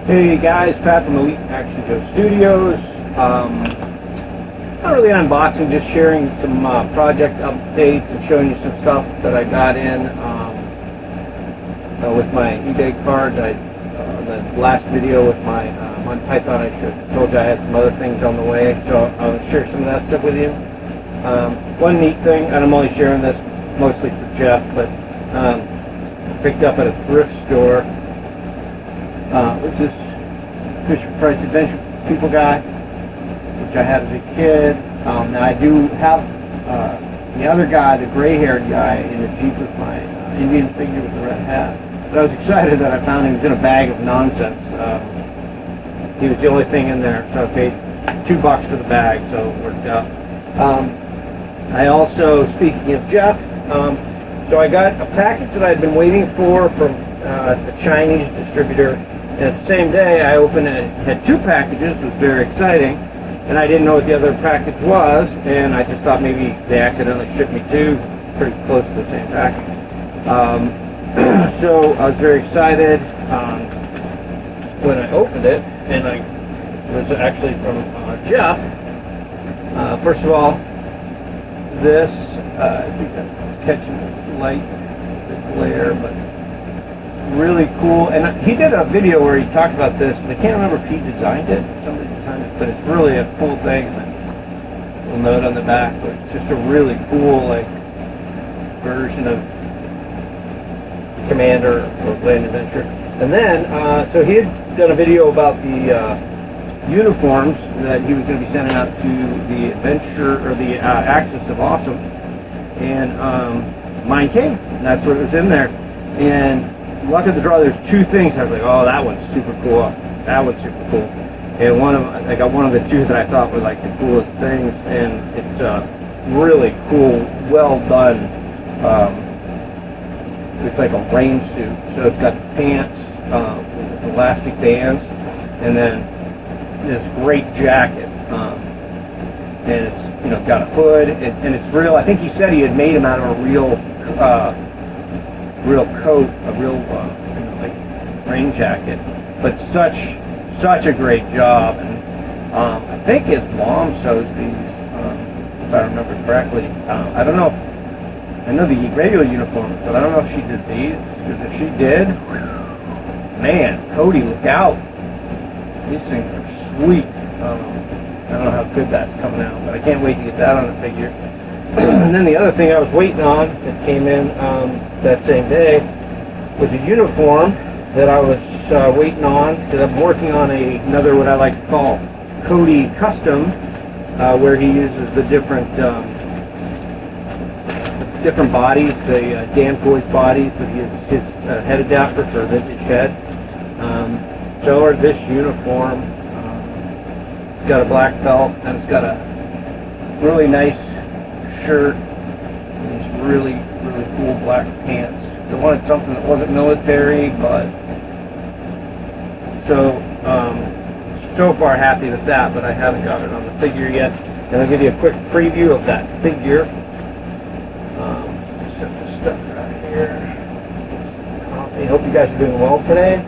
Hey guys, Pat from Elite Action Joe Studios. Not really unboxing, just sharing some project updates and showing you some stuff that I got in with my eBay card. The last video with my Monty Python, I told you I had some other things on the way, so I'll share some of that stuff with you. One neat thing, and I'm only sharing this mostly for Jeff, but picked up at a thrift store, which is Fisher Price Adventure People guy, which I had as a kid. Now I do have the other guy, the gray-haired guy, in a Jeep with my Indian figure with the red hat. But I was excited that I found he was in a bag of nonsense. He was the only thing in there, so I paid $2 for the bag, so it worked out. I also, speaking of Jeff, so I got a package that I had been waiting for from the Chinese distributor. And at the same day, I opened it, had two packages. It was very exciting, and I didn't know what the other package was, and I just thought maybe they accidentally shipped me two pretty close to the same package. So I was very excited when I opened it, and it was actually from Jeff. First of all, this, I think that's catching the light, the glare, but really cool. And he did a video where he talked about this, and I can't remember if he designed it or somebody designed it, but it's really a cool thing. And a little note on the back, but it's just a really cool version of Commander or Land Adventure. And then, so he had done a video about the uniforms that he was going to be sending out to the Adventure, or the Axis of Awesome. And mine came, and that's what was in there. And luck of the draw, there's two things. I was like, oh, that one's super cool. That one's super cool. And I got one of the two that I thought were like the coolest things, and it's really cool, well done. It's like a rain suit. So it's got pants with elastic bands, and then this great jacket. And it's got a hood, and it's real. I think he said he had made them out of a real coat, a real like rain jacket, but such a great job. And I think his mom sews these, if I remember correctly. I don't know. I know the regular uniforms, but I don't know if she did these, because if she did, man, Cody, look out! These things are sweet. I don't know how good that's coming out, but I can't wait to get that on the figure. And then the other thing I was waiting on that came in that same day was a uniform that I was waiting on, because I'm working on another, what I like to call Cody Custom, where he uses the different bodies, the Dan Toys bodies, with his head adapter for vintage head. So this uniform, it's got a black belt, and it's got a really nice shirt, and these really cool black pants. I wanted something that wasn't military, but so far happy with that, but I haven't got it on the figure yet. And I'll give you a quick preview of that figure. Set this stuff right here. I hope you guys are doing well today.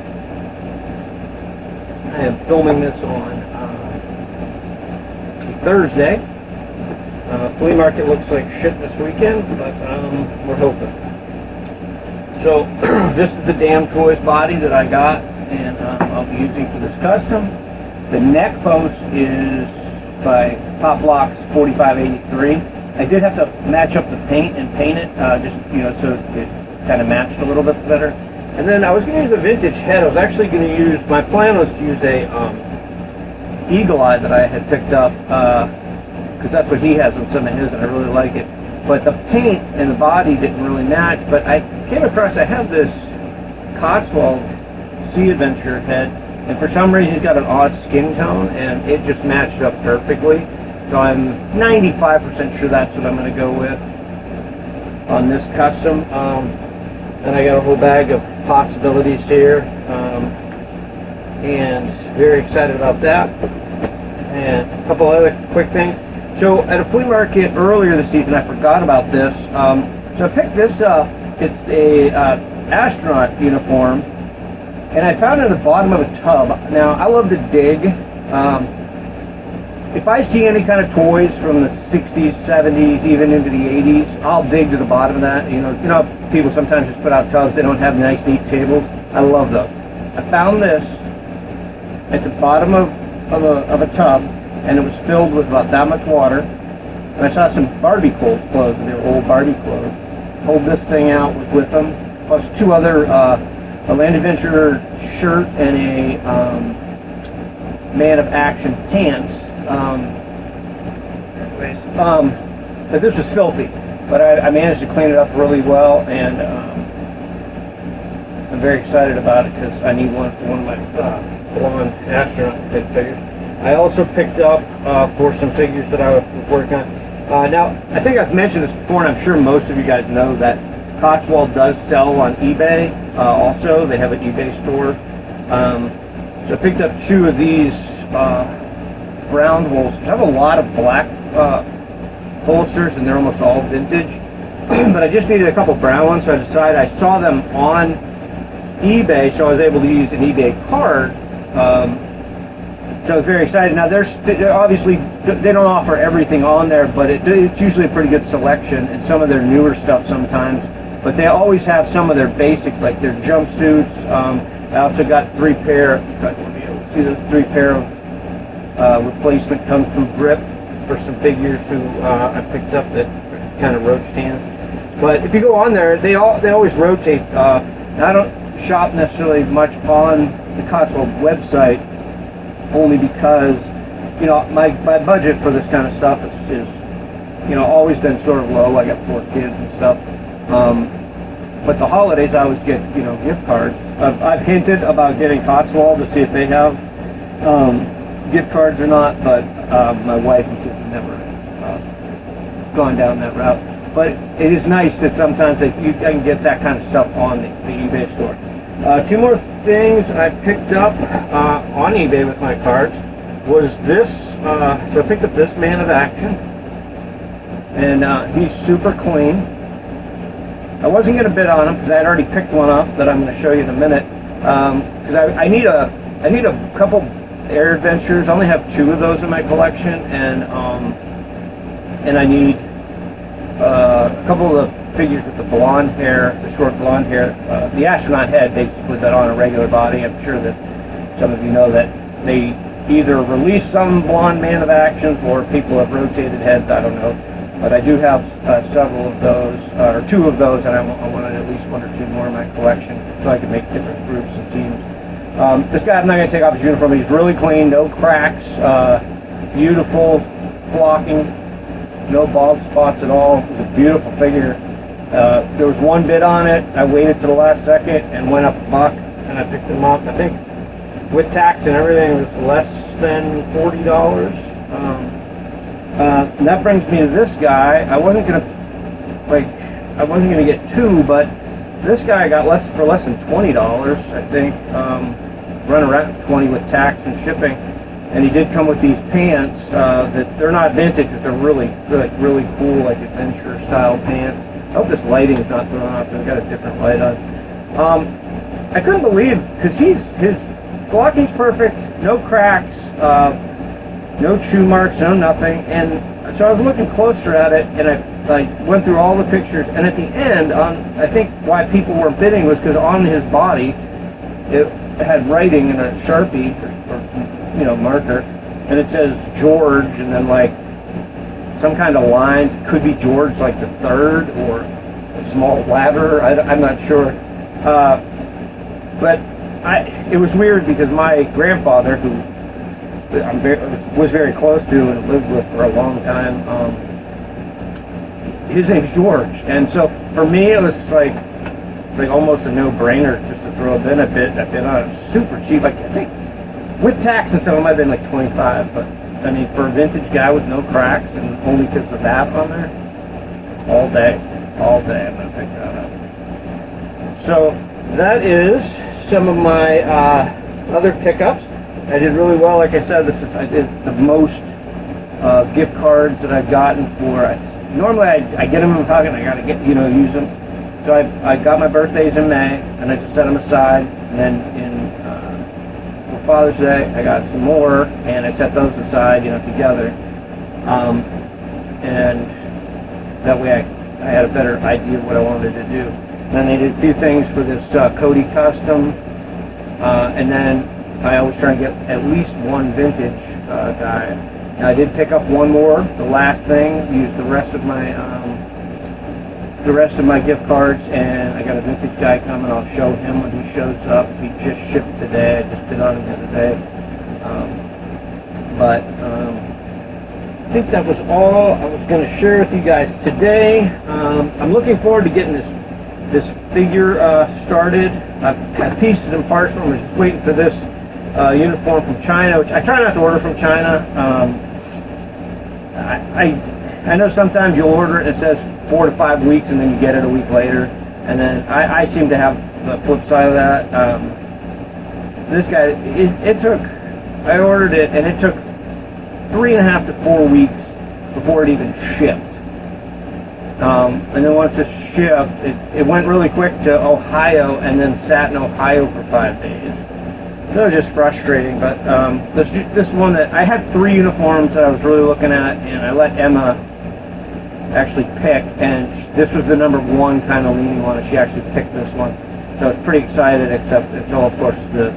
I am filming this on Thursday. Flea market looks like shit this weekend, but we're hoping. So this is the Damn Toys body that I got, and I'll be using for this custom. The neck post is by Top Blocks 4583. I did have to match up the paint and paint it, just so it kind of matched a little bit better. And then I was going to use a vintage head. I was actually going to use, my plan was to use a Eagle Eye that I had picked up, because that's what he has on some of his, and I really like it. But the paint and the body didn't really match. But I came across, I have this Cotswold Sea Adventure head, and for some reason he's got an odd skin tone, and it just matched up perfectly. So I'm 95% sure that's what I'm going to go with on this custom. And I got a whole bag of possibilities here, and very excited about that. And a couple other quick things. So at a flea market earlier this season, I forgot about this. So I picked this up. It's a astronaut uniform, and I found it at the bottom of a tub. Now, I love to dig. If I see any kind of toys from the 60s, 70s, even into the 80s, I'll dig to the bottom of that. You know, people sometimes just put out tubs, they don't have nice, neat tables. I love those. I found this at the bottom of a tub, and it was filled with about that much water. And I saw some Barbie clothes, they were old Barbie clothes. Pulled this thing out with them, plus two other, a Land Adventure shirt and a Man of Action pants. But this was filthy, but I managed to clean it up really well, and I'm very excited about it because I need one for one of my blonde astronaut figures. I also picked up, of course, some figures that I was working on. Now, I think I've mentioned this before, and I'm sure most of you guys know that Cotswold does sell on eBay. Also, they have an eBay store. So I picked up two of these brown holsters. I have a lot of black holsters, and they're almost all vintage. But I just needed a couple brown ones, so I decided, I saw them on eBay, so I was able to use an eBay card. So I was very excited. Now, they're obviously, they don't offer everything on there, but it's usually a pretty good selection, and some of their newer stuff sometimes. But they always have some of their basics, like their jumpsuits. I also got 3 pair, you guys won't be able to see the 3 pair of replacement Kung Fu grip for some figures who I picked up that kind of roach tan. But if you go on there, they always rotate. I don't shop necessarily much on the Cotswold website, only because, you know, my budget for this kind of stuff is you know, always been sort of low. I got 4 kids and stuff. But the holidays, I always get, you know, gift cards. I've hinted about getting Cotswold to see if they have gift cards or not, but my wife and kids have never gone down that route. But it is nice that sometimes I can get that kind of stuff on the eBay store. 2 more things I picked up on eBay with my cards was this. So I picked up this Man of Action, and he's super clean. I wasn't going to bid on him because I had already picked one up that I'm going to show you in a minute. Because I need a couple air adventures. I only have 2 of those in my collection, and I need a couple of the figures with the blonde hair, the short blonde hair. The astronaut head, basically, that on a regular body. I'm sure that some of you know that they either release some blonde Man of Actions or people have rotated heads. I don't know. But I do have several of those, or 2 of those, and I wanted at least 1 or 2 more in my collection so I could make different groups and teams. This guy, I'm not going to take off his uniform. He's really clean, no cracks, beautiful flocking, no bald spots at all. It's a beautiful figure. There was 1 bid on it. I waited to the last second and went up $1, and I picked him up. I think with tax and everything, it was less than $40. And that brings me to this guy. I wasn't gonna get 2, but this guy I got for less than $20, I think. Run around 20 with tax and shipping. And he did come with these pants that they're not vintage, but they're really cool, like adventure style pants. I hope this lighting is not thrown off. I've got a different light on. I couldn't believe, because his blocking's perfect, no cracks. No chew marks, no nothing, and so I was looking closer at it, and I went through all the pictures, and at the end, I think why people weren't bidding was because on his body, it had writing in a Sharpie, or you know, marker, and it says George, and then like some kind of lines. It could be George like the 3rd, or a small ladder, I'm not sure. But it was weird because my grandfather, who was very close to and lived with for a long time, his name's George, and so for me it was like almost a no-brainer just to throw a bid. I bid on it super cheap. I think with tax and stuff it might have been like 25, but I mean, for a vintage guy with no cracks and only because of that on there, all day I'm gonna pick that up. So that is some of my other pickups. I did really well. Like I said, I did the most gift cards that I've gotten for. Normally I get them in my pocket and I gotta use them. So I got my birthdays in May, and I just set them aside, and then for Father's Day I got some more, and I set those aside, together, and that way I had a better idea of what I wanted to do. And then they did a few things for this Cody Custom, and then I always try and get at least one vintage guy. And I did pick up one more, the last thing, used the rest of my gift cards, and I got a vintage guy coming. I'll show him when he shows up. He just shipped today. I just bid on him the other day. I think that was all I was going to share with you guys today. I'm looking forward to getting this figure started. I've got pieces and parts from him. I was just waiting for this uniform from China, which I try not to order from China. I know sometimes you'll order it and it says 4 to 5 weeks, and then you get it a week later. And then I seem to have the flip side of that. This guy, I ordered it, and it took 3.5 to 4 weeks before it even shipped. And then once it shipped, it went really quick to Ohio, and then sat in Ohio for 5 days. So it was just frustrating. But this one that I had 3 uniforms that I was really looking at, and I let Emma actually pick, and this was the number 1 kind of leaning one, and she actually picked this one. So I was pretty excited, except until, of course, the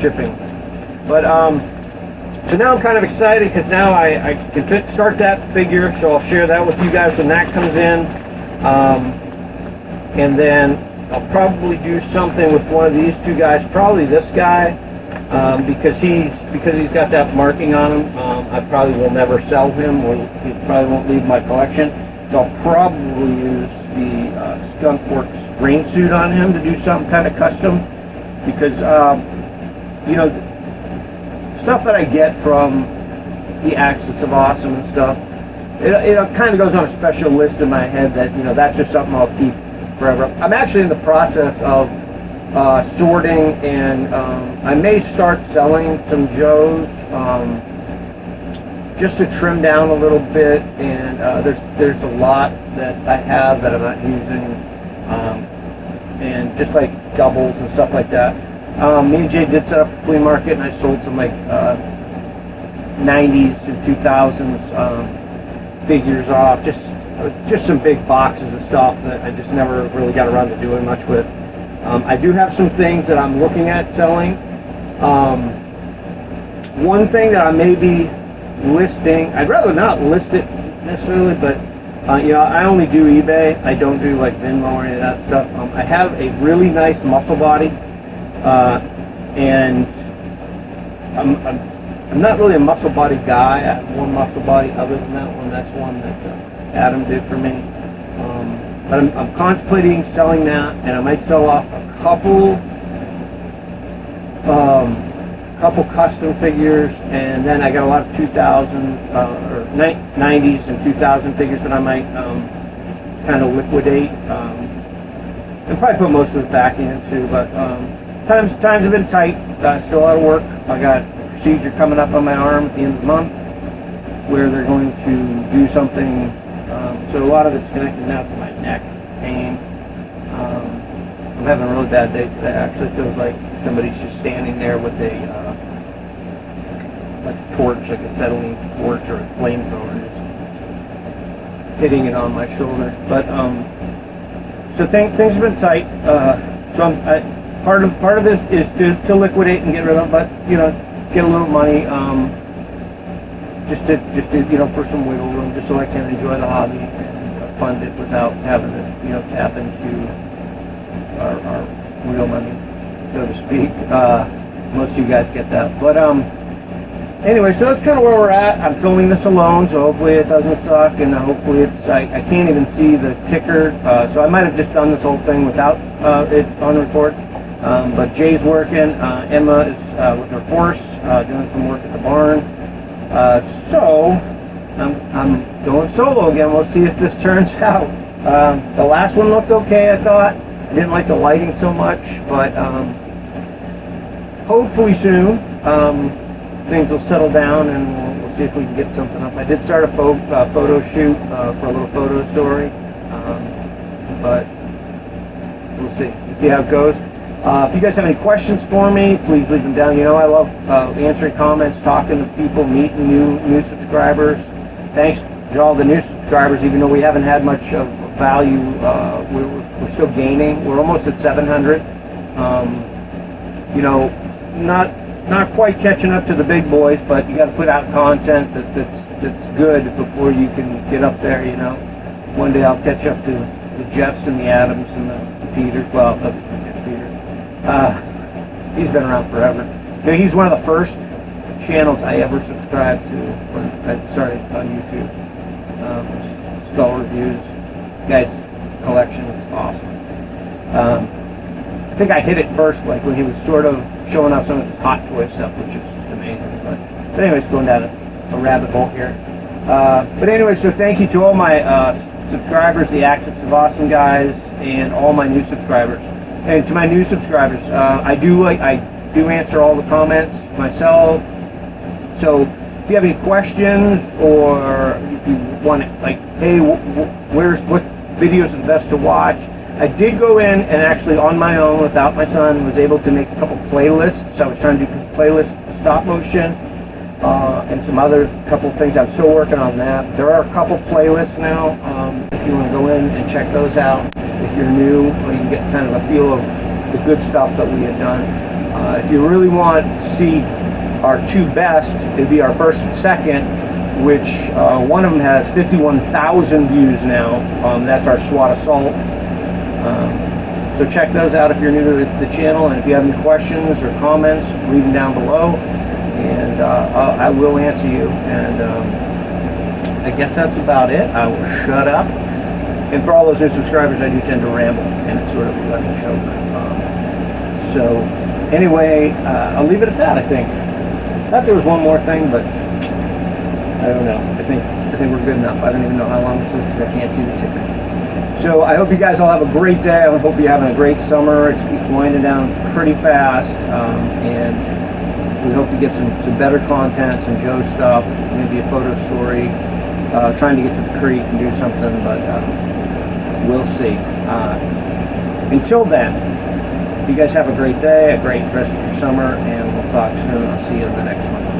shipping. But so now I'm kind of excited because now I can start that figure, so I'll share that with you guys when that comes in. And then I'll probably do something with one of these 2 guys, probably this guy, because he's got that marking on him. I probably will never sell him, or he probably won't leave my collection. So I'll probably use the Skunk Works rain suit on him to do some kind of custom, because stuff that I get from the Axis of Awesome and stuff, it kind of goes on a special list in my head that that's just something I'll keep forever. I'm actually in the process of sorting, and I may start selling some Joes just to trim down a little bit. And there's a lot that I have that I'm not using, and just like doubles and stuff like that. Me and Jay did set up a flea market, and I sold some like 90s and 2000s figures off, just some big boxes of stuff that I just never really got around to doing much with. I do have some things that I'm looking at selling. One thing that I may be listing, I'd rather not list it necessarily, but I only do eBay. I don't do like Venmo or any of that stuff. I have a really nice muscle body, and I'm not really a muscle body guy. I have one muscle body other than that one. That's one that Adam did for me. But I'm contemplating selling that, and I might sell off a couple custom figures, and then I got a lot of 2000 or 90s and 2000 figures that I might kind of liquidate, and probably put most of it back in too. But times have been tight. Still a lot of work. I got a procedure coming up on my arm at the end of the month where they're going to do something. So a lot of it's connected now to my neck pain. I'm having a really bad day today. Actually, it feels like somebody's just standing there with a torch, like a acetylene torch or a flamethrower, just hitting it on my shoulder. But so things have been tight. So part of this is to liquidate and get rid of them, but get a little money. Just to for some wiggle room, just so I can enjoy the hobby and fund it without having to tap into our real money, so to speak. Most of you guys get that, but anyway, so that's kind of where we're at. I'm filming this alone, so hopefully it doesn't suck, and hopefully I can't even see the ticker, so I might have just done this whole thing without it on record. But Jay's working, Emma is with her horse, doing some work at the barn. So I'm going solo again. We'll see if this turns out. The last one looked okay, I thought. I didn't like the lighting so much, but hopefully soon things will settle down, and we'll see if we can get something up. I did start a photo shoot for a little photo story. but we'll see. We'll see how it goes. If you guys have any questions for me, please leave them down. You know I love answering comments, talking to people, meeting new subscribers. Thanks to all the new subscribers, even though we haven't had much of value. We're still gaining. We're almost at 700. You know, not quite catching up to the big boys, but you got to put out content that's good before you can get up there. You know, one day I'll catch up to the Jeffs and the Adams and the Peters. Well, the Peters. He's been around forever. You know, he's one of the first channels I ever subscribed to when I started on YouTube. Skull reviews. Guy's collection is awesome. I think I hit it first, like when he was sort of showing off some of his Hot Toy stuff, which is just amazing. But anyways, going down a rabbit hole here. But anyway, so thank you to all my subscribers, the Access of Awesome guys, and all my new subscribers. And to my new subscribers, I do answer all the comments myself. So if you have any questions, or if you want to, like, hey, what videos are the best to watch? I did go in and actually on my own, without my son, was able to make a couple playlists. I was trying to do playlists, stop motion, and some other couple things. I'm still working on that. There are a couple playlists now. If you want to go in and check those out, if you're new, or you can get kind of a feel of the good stuff that we had done. If you really want to see our two best, it'd be our first and second, which one of them has 51,000 views now. That's our SWAT assault. So check those out if you're new to the channel, and if you have any questions or comments, leave them down below, and I will answer you. And I guess that's about it. I will shut up. And for all those new subscribers, I do tend to ramble, and it's sort of like a joke. So anyway, I'll leave it at that. I think. I thought there was one more thing, but I don't know. I think we're good enough. I don't even know how long this is because I can't see the ticker. So I hope you guys all have a great day. I hope you're having a great summer. It's winding down pretty fast, and we hope to get some better content, some Joe stuff, maybe a photo story. Trying to get to the creek and do something, but we'll see. Until then, you guys have a great day, a great rest of your summer, and we'll talk soon. I'll see you in the next one.